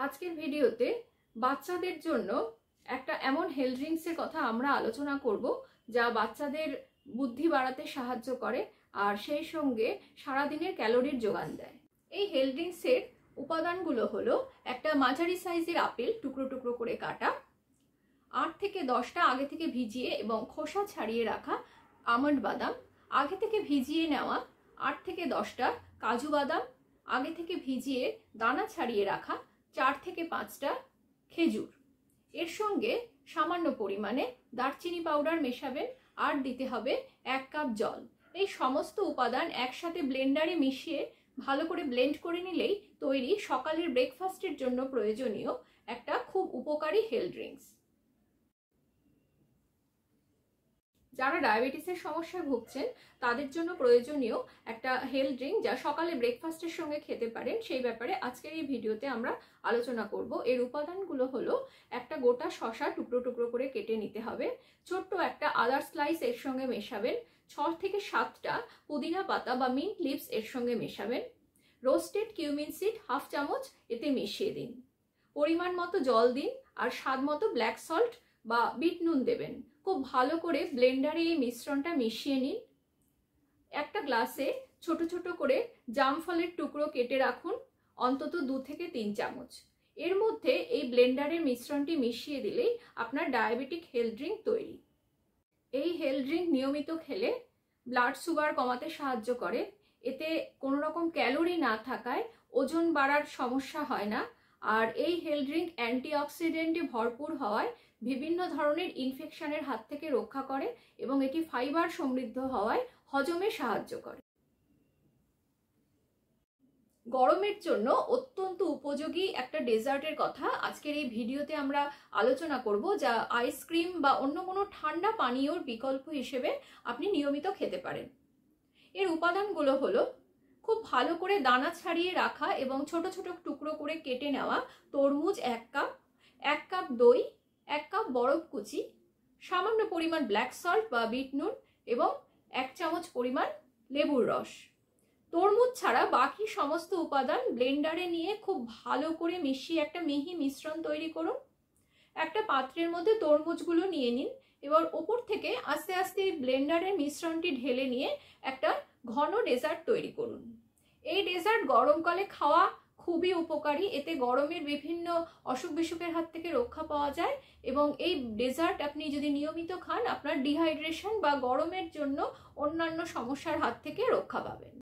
আজকের ভিডিওতে বাচ্চাদের জন্য একটা এমন হেলথ ড্রিঙ্কসের কথা আমরা আলোচনা করব যা বাচ্চাদের বুদ্ধি বাড়াতে সাহায্য করে আর সেই সঙ্গে সারাদিনের ক্যালোরির যোগান দেয়। এই হেলথ ড্রিঙ্কসের উপাদানগুলো হলো একটা মাঝারি সাইজের আপেল টুকরো টুকরো করে কাটা, 8 থেকে 10টা আগে থেকে ভিজিয়ে এবং খোসা ছাড়িয়ে রাখা আমন্ড বাদাম, আগে থেকে ভিজিয়ে নেওয়া 8 থেকে 10টা কাজু বাদাম, আগে থেকে ভিজিয়ে দানা ছাড়িয়ে রাখা 4 থেকে 5টা খেজুর। এর সঙ্গে সামান্য পরিমাণে দারচিনি পাউডার মেশাবেন আর দিতে হবে 1 কাপ জল। এই সমস্ত উপাদান একসাথে ব্লেন্ডারে মিশিয়ে ভালো করে ব্লেন্ড করে নিলেই তৈরি সকালের ব্রেকফাস্টের জন্য প্রয়োজনীয় একটা খুব উপকারী হেলথ ড্রিঙ্কস। যারা ডায়াবেটিসের সমস্যায় ভুগছেন তাদের জন্য প্রয়োজনীয় একটা হেলথ ড্রিঙ্ক যা সকালে ব্রেকফাস্টের সঙ্গে খেতে পারেন, সেই ব্যাপারে আজকের এই ভিডিওতে আমরা আলোচনা করব। এর উপাদানগুলো হলো একটা গোটা শসা টুকরো টুকরো করে কেটে নিতে হবে, ছোট্ট একটা আদার স্লাইস এর সঙ্গে মেশাবেন, 6 থেকে 7টা পুদিনা পাতা বা মিন্ট লিভস এর সঙ্গে মেশাবেন, রোস্টেড কিউমিন সিড 1/2 চামচ এতে মিশিয়ে দিন, পরিমাণ মতো জল দিন আর স্বাদ মতো ব্ল্যাক সল্ট বা বিট নুন দেবেন। খুব ভালো করে ব্লেন্ডারে এই মিশ্রণটা মিশিয়ে নিন। একটা গ্লাসে ছোট ছোট করে জাম ফলের টুকরো কেটে রাখুন, অন্তত 2 থেকে 3 চামচ। এর মধ্যে এই ব্লেন্ডারের মিশ্রণটি মিশিয়ে দিলেই আপনার ডায়াবেটিক হেলথ ড্রিঙ্ক তৈরি। এই হেলথ ড্রিঙ্ক নিয়মিত খেলে ব্লাড সুগার কমাতে সাহায্য করে। এতে কোনো রকম ক্যালোরি না থাকায় ওজন বাড়ার সমস্যা হয় না। আর এই হেলথ ড্রিঙ্ক অ্যান্টিঅক্সিডেন্টে ভরপুর হওয়ায় বিভিন্ন ধরনের ইনফেকশনের হাত থেকে রক্ষা করে এবং এটি ফাইবার সমৃদ্ধ হওয়ায় হজমে সাহায্য করে। গরমের জন্য অত্যন্ত উপযোগী একটা ডেজার্টের কথা আজকের এই ভিডিওতে আমরা আলোচনা করব, যা আইসক্রিম বা অন্য কোনো ঠান্ডা পানীয়র বিকল্প হিসেবে আপনি নিয়মিত খেতে পারেন। এর উপাদানগুলো হলো খুব ভালো করে দানা ছাড়িয়ে রাখা এবং ছোট ছোট টুকরো করে কেটে নেওয়া তরমুজ 1 কাপ, 1 কাপ দই, 1 কাপ বরফ কুচি, সামান্য পরিমাণ ব্ল্যাক সল্ট বা বিট নুন এবং 1 চামচ পরিমাণ লেবুর রস। তরমুজ ছাড়া বাকি সমস্ত উপাদান ব্লেন্ডারে নিয়ে খুব ভালো করে মিশিয়ে একটা মিহি মিশ্রণ তৈরি করুন। একটা পাত্রের মধ্যে তরমুজগুলো নিয়ে নিন, এবার ওপর থেকে আস্তে আস্তে এই ব্লেন্ডারের মিশ্রণটি ঢেলে নিয়ে একটা ঘন ডেজার্ট তৈরি করুন। এই ডেজার্ট গরমকালে খাওয়া খুবই উপকারী। এতে গরমের বিভিন্ন অসুখ বিসুখের হাত থেকে রক্ষা পাওয়া যায় এবং এই ডেজার্ট আপনি যদি নিয়মিত খান আপনার ডিহাইড্রেশন বা গরমের জন্য অন্যান্য সমস্যার হাত থেকে রক্ষা পাবেন।